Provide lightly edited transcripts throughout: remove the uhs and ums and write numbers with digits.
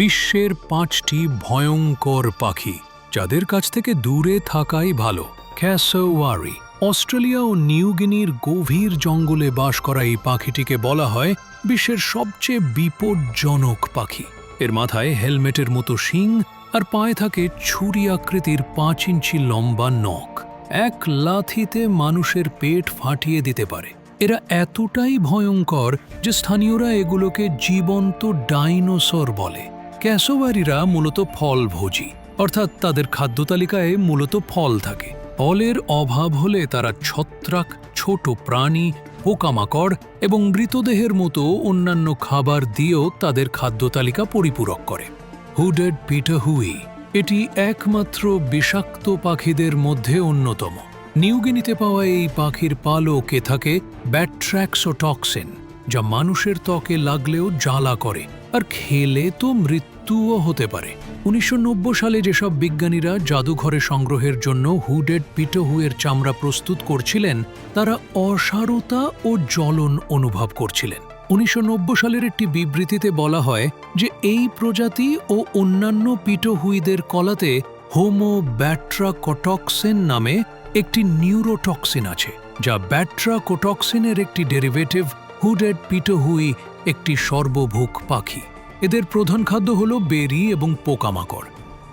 বিশ্বের 5টি ভয়ঙ্কর পাখি যাদের কাছ থেকে দূরে থাকাই ভালো। ক্যাসোওয়ারি অস্ট্রেলিয়া ও নিউগিনির গভীর জঙ্গলে বাস করা এই পাখিটিকে বলা হয় বিশ্বের সবচেয়ে বিপজ্জনক পাখি। এর মাথায় হেলমেটের মতো শিং আর পায়ে থাকে ছুরি আকৃতির 5 ইঞ্চি লম্বা নখ। এক লাথিতে মানুষের পেট ফাটিয়ে দিতে পারে। এরা এতটাই ভয়ঙ্কর যে স্থানীয়রা এগুলোকে জীবন্ত ডাইনোসর বলে। ক্যাসোওয়ারিরা মূলত ফলভোজী, অর্থাৎ তাদের খাদ্য তালিকায় মূলত ফল থাকে। ফলের অভাব হলে তারা ছত্রাক, ছোট প্রাণী, পোকামাকড় এবং মৃতদেহের মতো অন্যান্য খাবার দিয়েও তাদের খাদ্য তালিকা পরিপূরক করে। হুডেড পিটাহুই এটি একমাত্র বিষাক্ত পাখিদের মধ্যে অন্যতম। নিউগিনিতে পাওয়া এই পাখির পালকে থাকে ব্যাট্রাক্সোটক্সিন, যা মানুষের ত্বকে লাগলেও জ্বালা করে আর খেলে তো মৃত্যুও হতে পারে। 1990 সালে যেসব বিজ্ঞানীরা জাদুঘরে সংগ্রহের জন্য হুডেড পিটাহুইয়ের চামড়া প্রস্তুত করছিলেন, তারা অসারতা ও জ্বলন অনুভব করছিলেন। 1990 সালের একটি বিবৃতিতে বলা হয় যে এই প্রজাতি ও অন্যান্য পিটাহুইদের কলাতে হোমোব্যাট্রাকোটক্সিন নামে একটি নিউরোটক্সিন আছে, যা ব্যাট্রাকোটক্সিনের একটি ডেরিভেটিভ। হুডেড পিটাহুই একটি সর্বভুক পাখি। এদের প্রধান খাদ্য হল বেরি এবং পোকামাকড়।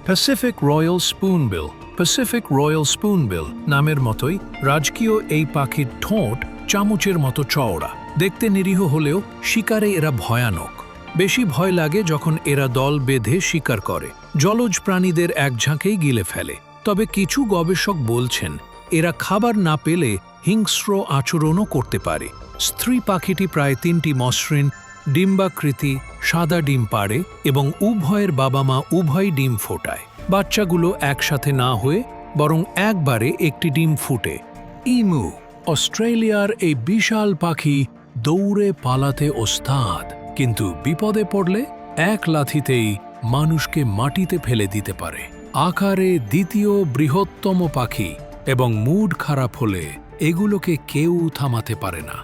Pacific royal spoonbill Pacific royal spoonbill নামের মতোই রাজকীয় এই পাখির ঠোঁট চামচের মতো চওড়া। দেখতে নিরীহ হলেও শিকারে এরা ভয়ানক। বেশি ভয় লাগে যখন এরা দল বেঁধে শিকার করে, জলজ প্রাণীদের এক ঝাঁকেই গিলে ফেলে। তবে কিছু গবেষক বলছেন এরা খাবার না পেলে হিংস্র আচরণও করতে পারে। স্ত্রী পাখিটি প্রায় 3টি মসৃণ ডিম্বাকৃতি সাদা ডিম পাড়ে এবং উভয়ের বাবা মা উভয় ডিম ফোটায়। বাচ্চাগুলো একসাথে না হয়ে বরং একবারে একটি ডিম ফুটে। ইমু অস্ট্রেলিয়ার এই বিশাল পাখি দৌড়ে পালাতে ওস্তাদ, কিন্তু বিপদে পড়লে এক লাথিতেই মানুষকে মাটিতে ফেলে দিতে পারে। আকারে দ্বিতীয় বৃহত্তম পাখি এবং মুড খারাপ হলে এগুলোকে কেউ থামাতে পারে না।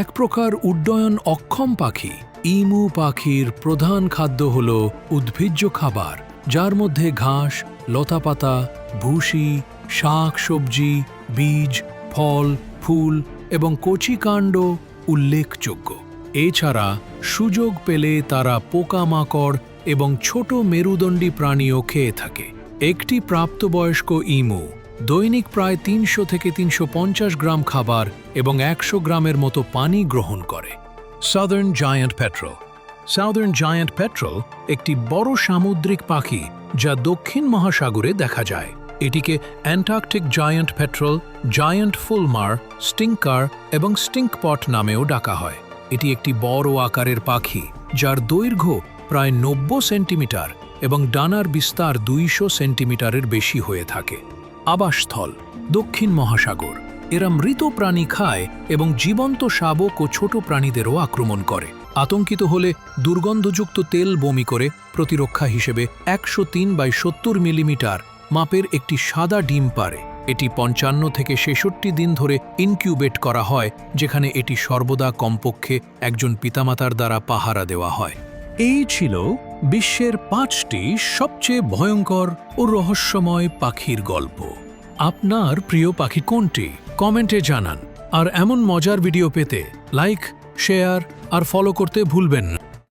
এক প্রকার উড্ডয়ন অক্ষম পাখি, ইমু পাখির প্রধান খাদ্য হল উদ্ভিজ্জ খাবার, যার মধ্যে ঘাস, লতাপাতা, ভুসি, শাক সবজি, বীজ, ফল, ফুল এবং কচি কাণ্ড উল্লেখযোগ্য। এছাড়া সুযোগ পেলে তারা পোকামাকড় এবং ছোট মেরুদণ্ডী প্রাণীও খেয়ে থাকে। একটি প্রাপ্তবয়স্ক ইমু দৈনিক প্রায় 300 থেকে 350 গ্রাম খাবার এবং 100 গ্রামের মতো পানি গ্রহণ করে। Southern giant petrol southern giant petrol একটি বড় সামুদ্রিক পাখি যা দক্ষিণ মহাসাগরে দেখা যায়। এটিকে Antarctic giant petrol, giant fulmar, স্টিঙ্কার এবং স্টিঙ্কপট নামেও ডাকা হয়। এটি একটি বড় আকারের পাখি যার দৈর্ঘ্য প্রায় 90 সেন্টিমিটার এবং ডানার বিস্তার 200 সেন্টিমিটারের বেশি হয়ে থাকে। আবাসস্থল দক্ষিণ মহাসাগর। এরা মৃত প্রাণী খায় এবং জীবন্ত শাবক ও ছোট প্রাণীদেরও আক্রমণ করে। আতঙ্কিত হলে দুর্গন্ধযুক্ত তেল বমি করে প্রতিরক্ষা হিসেবে 103/70 মিলিমিটার মাপের একটি সাদা ডিম পাড়ে। এটি 55 থেকে 66 দিন ধরে ইনকিউবেট করা হয়, যেখানে এটি সর্বদা কমপক্ষে একজন পিতামাতার দ্বারা পাহারা দেওয়া হয়। এই ছিল বিশ্বের 5টি সবচেয়ে ভয়ঙ্কর ও রহস্যময় পাখির গল্প। আপনার প্রিয় পাখি কোনটি? কমেন্টে জানান। আর এমন মজার ভিডিও পেতে লাইক, শেয়ার আর ফলো করতে ভুলবেন না।